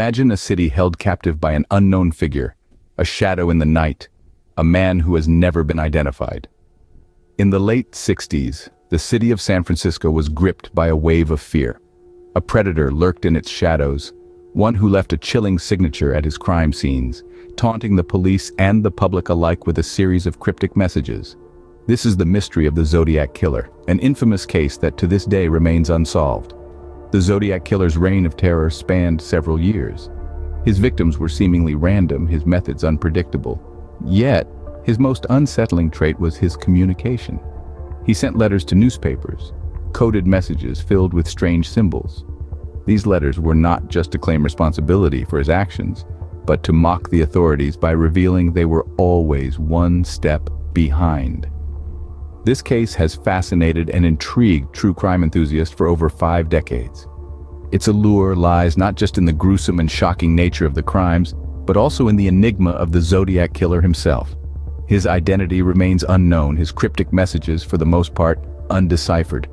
Imagine a city held captive by an unknown figure, a shadow in the night, a man who has never been identified. In the late 60s, the city of San Francisco was gripped by a wave of fear. A predator lurked in its shadows, one who left a chilling signature at his crime scenes, taunting the police and the public alike with a series of cryptic messages. This is the mystery of the Zodiac Killer, an infamous case that to this day remains unsolved. The Zodiac Killer's reign of terror spanned several years. His victims were seemingly random, his methods unpredictable. Yet, his most unsettling trait was his communication. He sent letters to newspapers, coded messages filled with strange symbols. These letters were not just to claim responsibility for his actions, but to mock the authorities by revealing they were always one step behind. This case has fascinated and intrigued true crime enthusiasts for over 5 decades. Its allure lies not just in the gruesome and shocking nature of the crimes, but also in the enigma of the Zodiac Killer himself. His identity remains unknown, his cryptic messages, for the most part, undeciphered.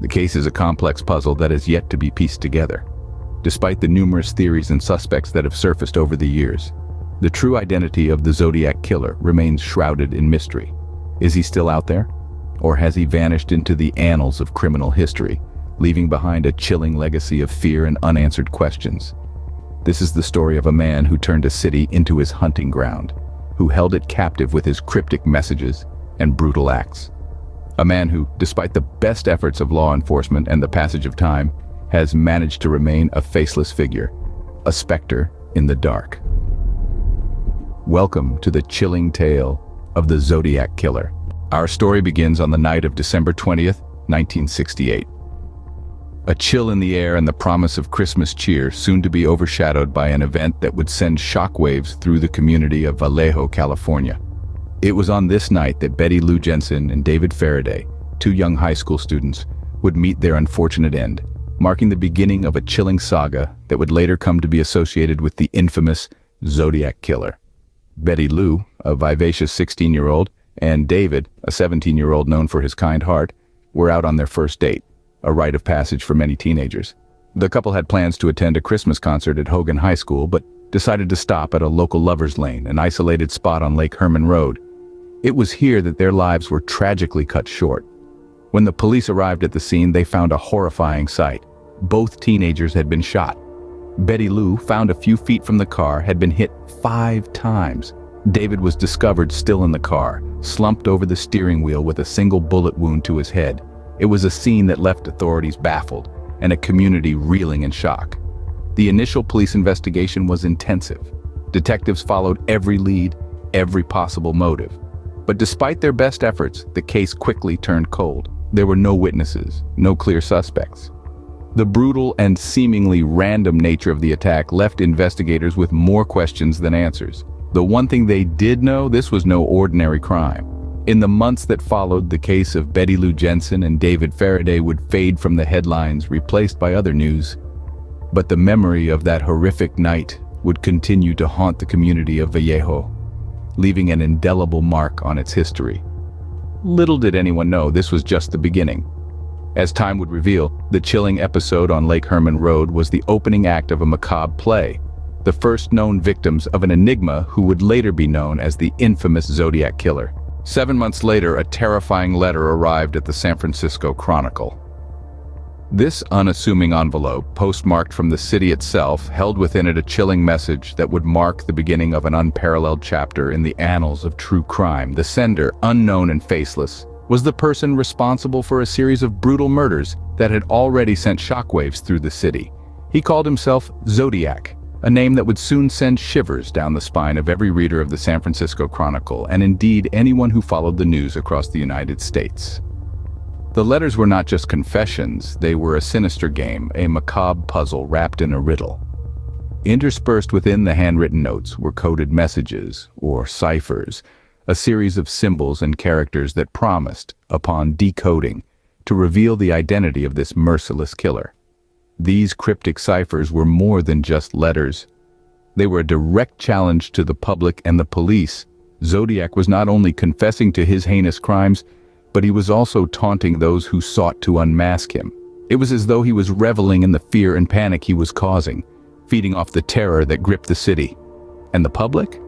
The case is a complex puzzle that has yet to be pieced together. Despite the numerous theories and suspects that have surfaced over the years, the true identity of the Zodiac Killer remains shrouded in mystery. Is he still out there? Or has he vanished into the annals of criminal history, leaving behind a chilling legacy of fear and unanswered questions? This is the story of a man who turned a city into his hunting ground, who held it captive with his cryptic messages and brutal acts. A man who, despite the best efforts of law enforcement and the passage of time, has managed to remain a faceless figure, a specter in the dark. Welcome to the chilling tale of the Zodiac Killer. Our story begins on the night of December 20th, 1968. A chill in the air and the promise of Christmas cheer soon to be overshadowed by an event that would send shockwaves through the community of Vallejo, California. It was on this night that Betty Lou Jensen and David Faraday, 2 young high school students, would meet their unfortunate end, marking the beginning of a chilling saga that would later come to be associated with the infamous Zodiac Killer. Betty Lou, a vivacious 16-year-old, and David, a 17-year-old known for his kind heart, were out on their first date, a rite of passage for many teenagers. The couple had plans to attend a Christmas concert at Hogan High School, but decided to stop at a local lover's lane, an isolated spot on Lake Herman Road. It was here that their lives were tragically cut short. When the police arrived at the scene, they found a horrifying sight. Both teenagers had been shot. Betty Lou, found a few feet from the car, had been hit 5 times. David was discovered still in the car, slumped over the steering wheel with a single bullet wound to his head. It was a scene that left authorities baffled and a community reeling in shock. The initial police investigation was intensive. Detectives followed every lead, every possible motive. But despite their best efforts, the case quickly turned cold. There were no witnesses, no clear suspects. The brutal and seemingly random nature of the attack left investigators with more questions than answers. The one thing they did know, this was no ordinary crime. In the months that followed, the case of Betty Lou Jensen and David Faraday would fade from the headlines, replaced by other news. But the memory of that horrific night would continue to haunt the community of Vallejo, leaving an indelible mark on its history. Little did anyone know this was just the beginning. As time would reveal, the chilling episode on Lake Herman Road was the opening act of a macabre play, the first known victims of an enigma who would later be known as the infamous Zodiac Killer. 7 months later, a terrifying letter arrived at the San Francisco Chronicle. This unassuming envelope, postmarked from the city itself, held within it a chilling message that would mark the beginning of an unparalleled chapter in the annals of true crime. The sender, unknown and faceless, was the person responsible for a series of brutal murders that had already sent shockwaves through the city. He called himself Zodiac, a name that would soon send shivers down the spine of every reader of the San Francisco Chronicle, and indeed anyone who followed the news across the United States. The letters were not just confessions, they were a sinister game, a macabre puzzle wrapped in a riddle. Interspersed within the handwritten notes were coded messages, or ciphers, a series of symbols and characters that promised, upon decoding, to reveal the identity of this merciless killer. These cryptic ciphers were more than just letters. They were a direct challenge to the public and the police. Zodiac was not only confessing to his heinous crimes, but he was also taunting those who sought to unmask him. It was as though he was reveling in the fear and panic he was causing, feeding off the terror that gripped the city. And the public?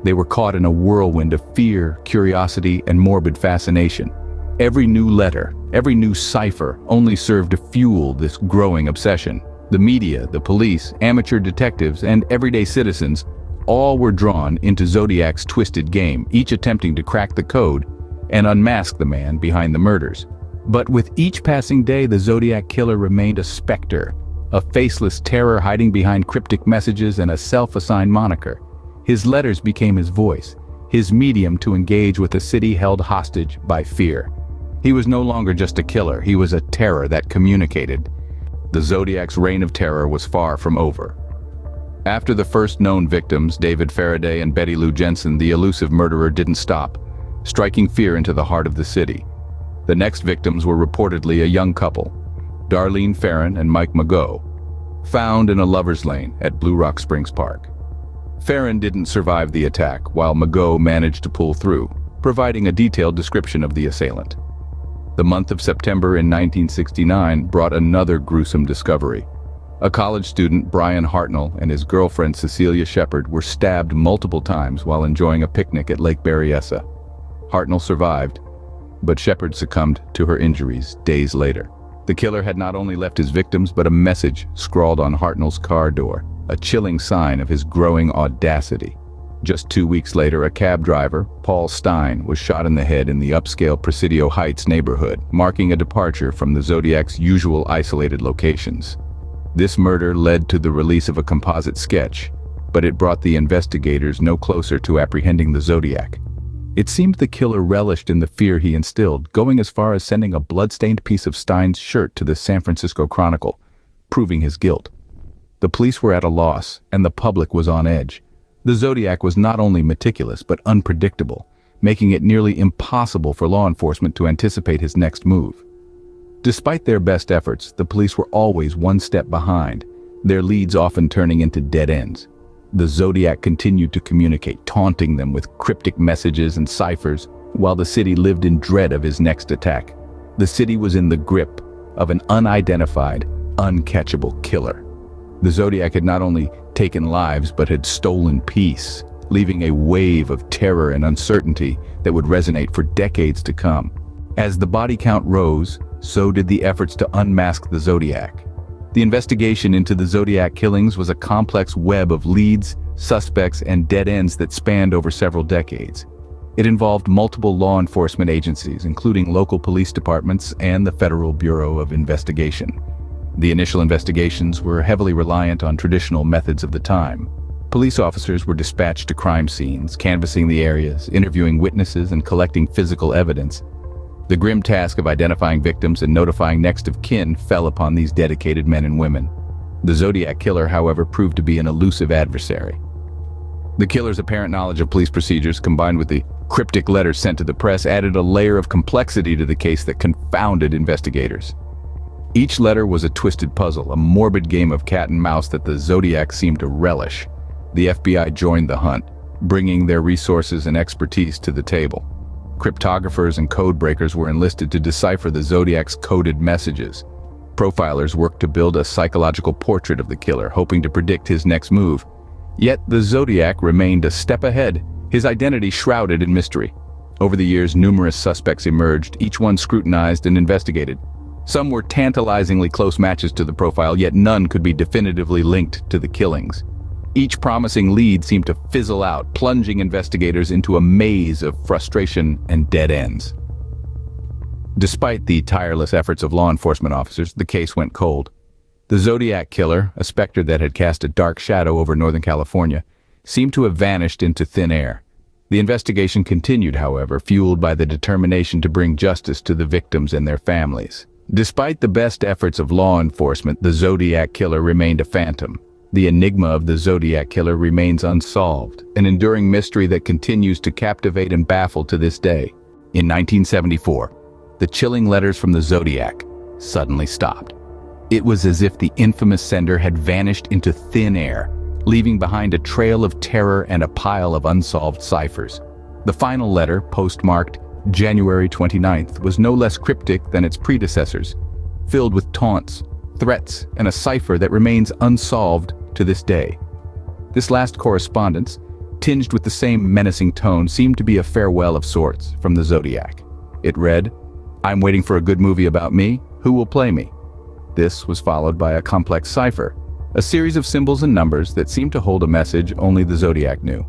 They were caught in a whirlwind of fear, curiosity, and morbid fascination. Every new letter, every new cipher only served to fuel this growing obsession. The media, the police, amateur detectives, and everyday citizens all were drawn into Zodiac's twisted game, each attempting to crack the code and unmask the man behind the murders. But with each passing day, the Zodiac killer remained a specter, a faceless terror hiding behind cryptic messages and a self-assigned moniker. His letters became his voice, his medium to engage with a city held hostage by fear. He was no longer just a killer, he was a terror that communicated. The Zodiac's reign of terror was far from over. After the first known victims, David Faraday and Betty Lou Jensen, the elusive murderer didn't stop, striking fear into the heart of the city. The next victims were reportedly a young couple, Darlene Ferrin and Mike Mageau, found in a lover's lane at Blue Rock Springs Park. Ferrin didn't survive the attack, while Mageau managed to pull through, providing a detailed description of the assailant. The month of September in 1969 brought another gruesome discovery. A college student, Brian Hartnell, and his girlfriend Cecilia Shepard were stabbed multiple times while enjoying a picnic at Lake Berryessa. Hartnell survived, but Shepard succumbed to her injuries days later. The killer had not only left his victims, but a message scrawled on Hartnell's car door, a chilling sign of his growing audacity. Just 2 weeks later, a cab driver, Paul Stein, was shot in the head in the upscale Presidio Heights neighborhood, marking a departure from the Zodiac's usual isolated locations. This murder led to the release of a composite sketch, but it brought the investigators no closer to apprehending the Zodiac. It seemed the killer relished in the fear he instilled, going as far as sending a blood-stained piece of Stein's shirt to the San Francisco Chronicle, proving his guilt. The police were at a loss, and the public was on edge. The Zodiac was not only meticulous, but unpredictable, making it nearly impossible for law enforcement to anticipate his next move. Despite their best efforts, the police were always one step behind, their leads often turning into dead ends. The Zodiac continued to communicate, taunting them with cryptic messages and ciphers, while the city lived in dread of his next attack. The city was in the grip of an unidentified, uncatchable killer. The Zodiac had not only taken lives, but had stolen peace, leaving a wave of terror and uncertainty that would resonate for decades to come. As the body count rose, so did the efforts to unmask the Zodiac. The investigation into the Zodiac killings was a complex web of leads, suspects, and dead ends that spanned over several decades. It involved multiple law enforcement agencies, including local police departments and the Federal Bureau of Investigation. The initial investigations were heavily reliant on traditional methods of the time. Police officers were dispatched to crime scenes, canvassing the areas, interviewing witnesses, and collecting physical evidence. The grim task of identifying victims and notifying next of kin fell upon these dedicated men and women. The Zodiac killer, however, proved to be an elusive adversary. The killer's apparent knowledge of police procedures, combined with the cryptic letters sent to the press, added a layer of complexity to the case that confounded investigators. Each letter was a twisted puzzle, a morbid game of cat and mouse that the Zodiac seemed to relish. The FBI joined the hunt, bringing their resources and expertise to the table. Cryptographers and code breakers were enlisted to decipher the Zodiac's coded messages. Profilers worked to build a psychological portrait of the killer, hoping to predict his next move. Yet the Zodiac remained a step ahead, his identity shrouded in mystery. Over the years, numerous suspects emerged, each one scrutinized and investigated. Some were tantalizingly close matches to the profile, yet none could be definitively linked to the killings. Each promising lead seemed to fizzle out, plunging investigators into a maze of frustration and dead ends. Despite the tireless efforts of law enforcement officers, the case went cold. The Zodiac killer, a specter that had cast a dark shadow over Northern California, seemed to have vanished into thin air. The investigation continued, however, fueled by the determination to bring justice to the victims and their families. Despite the best efforts of law enforcement, the Zodiac killer remained a phantom. The enigma of the Zodiac killer remains unsolved, an enduring mystery that continues to captivate and baffle to this day. In 1974, the chilling letters from the Zodiac suddenly stopped. It was as if the infamous sender had vanished into thin air, leaving behind a trail of terror and a pile of unsolved ciphers. The final letter, postmarked January 29th, was no less cryptic than its predecessors, filled with taunts, threats, and a cipher that remains unsolved to this day. This last correspondence, tinged with the same menacing tone, seemed to be a farewell of sorts from the Zodiac. It read, "I'm waiting for a good movie about me. Who will play me?" This was followed by a complex cipher, a series of symbols and numbers that seemed to hold a message only the Zodiac knew.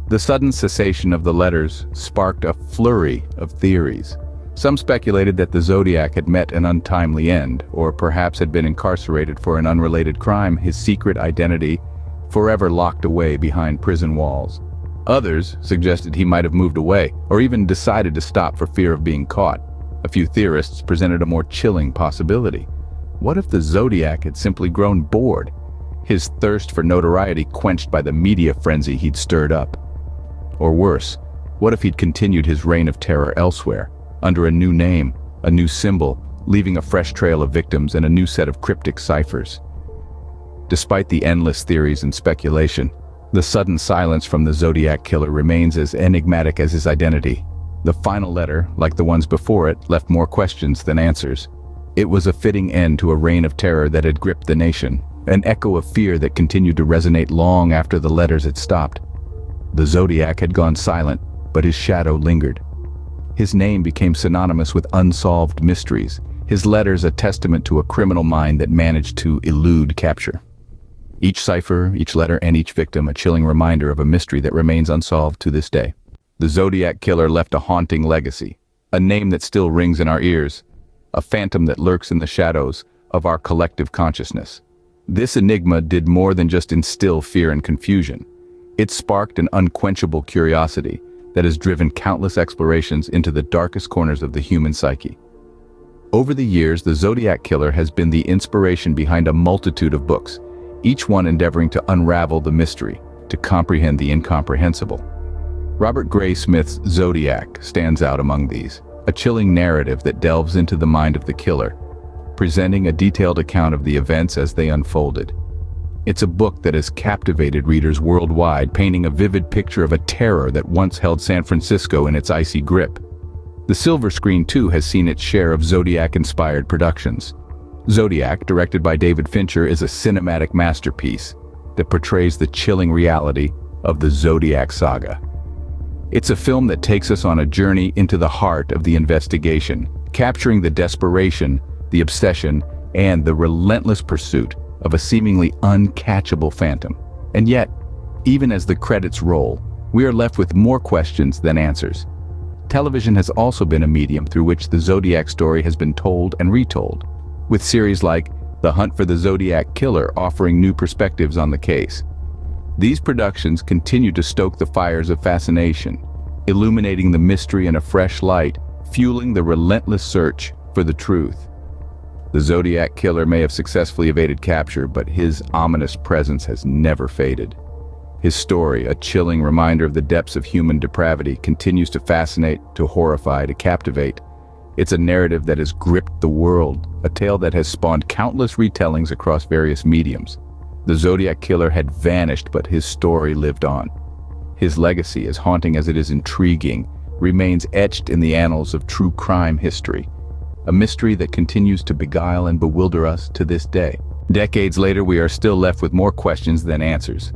The sudden cessation of the letters sparked a flurry of theories. Some speculated that the Zodiac had met an untimely end, or perhaps had been incarcerated for an unrelated crime, his secret identity forever locked away behind prison walls. Others suggested he might have moved away, or even decided to stop for fear of being caught. A few theorists presented a more chilling possibility. What if the Zodiac had simply grown bored, his thirst for notoriety quenched by the media frenzy he'd stirred up? Or worse, what if he'd continued his reign of terror elsewhere, under a new name, a new symbol, leaving a fresh trail of victims and a new set of cryptic ciphers? Despite the endless theories and speculation, the sudden silence from the Zodiac killer remains as enigmatic as his identity. The final letter, like the ones before it, left more questions than answers. It was a fitting end to a reign of terror that had gripped the nation, an echo of fear that continued to resonate long after the letters had stopped. The Zodiac had gone silent, but his shadow lingered. His name became synonymous with unsolved mysteries, his letters a testament to a criminal mind that managed to elude capture. Each cipher, each letter, and each victim a chilling reminder of a mystery that remains unsolved to this day. The Zodiac killer left a haunting legacy, a name that still rings in our ears, a phantom that lurks in the shadows of our collective consciousness. This enigma did more than just instill fear and confusion. It sparked an unquenchable curiosity that has driven countless explorations into the darkest corners of the human psyche. Over the years, the Zodiac killer has been the inspiration behind a multitude of books, each one endeavoring to unravel the mystery, to comprehend the incomprehensible. Robert Graysmith's Zodiac stands out among these, a chilling narrative that delves into the mind of the killer, presenting a detailed account of the events as they unfolded. It's a book that has captivated readers worldwide, painting a vivid picture of a terror that once held San Francisco in its icy grip. The silver screen, too, has seen its share of Zodiac-inspired productions. Zodiac, directed by David Fincher, is a cinematic masterpiece that portrays the chilling reality of the Zodiac saga. It's a film that takes us on a journey into the heart of the investigation, capturing the desperation, the obsession, and the relentless pursuit of a seemingly uncatchable phantom. And yet, even as the credits roll, we are left with more questions than answers. Television has also been a medium through which the Zodiac story has been told and retold, with series like The Hunt for the Zodiac Killer offering new perspectives on the case. These productions continue to stoke the fires of fascination, illuminating the mystery in a fresh light, fueling the relentless search for the truth. The Zodiac killer may have successfully evaded capture, but his ominous presence has never faded. His story, a chilling reminder of the depths of human depravity, continues to fascinate, to horrify, to captivate. It's a narrative that has gripped the world, a tale that has spawned countless retellings across various mediums. The Zodiac killer had vanished, but his story lived on. His legacy, as haunting as it is intriguing, remains etched in the annals of true crime history, a mystery that continues to beguile and bewilder us to this day. Decades later, we are still left with more questions than answers.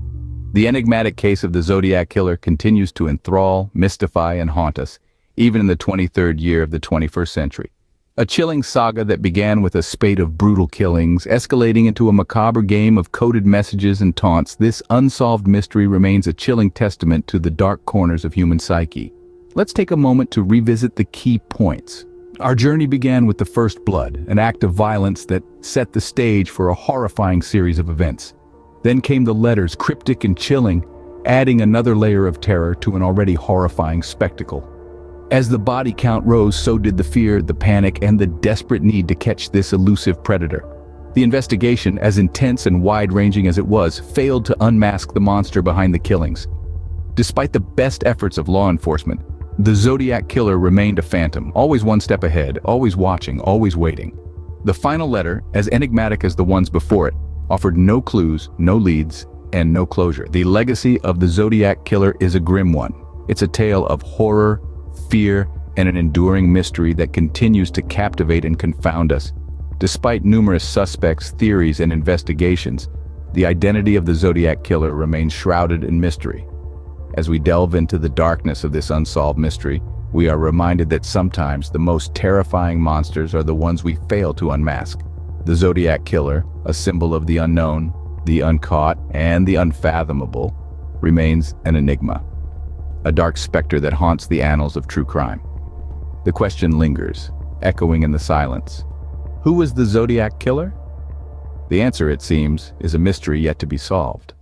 The enigmatic case of the Zodiac killer continues to enthrall, mystify, and haunt us, even in the 23rd year of the 21st century. A chilling saga that began with a spate of brutal killings, escalating into a macabre game of coded messages and taunts, this unsolved mystery remains a chilling testament to the dark corners of human psyche. Let's take a moment to revisit the key points. Our journey began with the first blood, an act of violence that set the stage for a horrifying series of events. Then came the letters, cryptic and chilling, adding another layer of terror to an already horrifying spectacle. As the body count rose, so did the fear, the panic, and the desperate need to catch this elusive predator. The investigation, as intense and wide-ranging as it was, failed to unmask the monster behind the killings. Despite the best efforts of law enforcement, the Zodiac killer remained a phantom, always one step ahead, always watching, always waiting. The final letter, as enigmatic as the ones before it, offered no clues, no leads, and no closure. The legacy of the Zodiac killer is a grim one. It's a tale of horror, fear, and an enduring mystery that continues to captivate and confound us. Despite numerous suspects, theories, and investigations, The identity of the Zodiac killer remains shrouded in mystery. As we delve into the darkness of this unsolved mystery, we are reminded that sometimes the most terrifying monsters are the ones we fail to unmask. The Zodiac killer, a symbol of the unknown, the uncaught, and the unfathomable, remains an enigma, a dark specter that haunts the annals of true crime. The question lingers, echoing in the silence. Who was the Zodiac killer? The answer, it seems, is a mystery yet to be solved.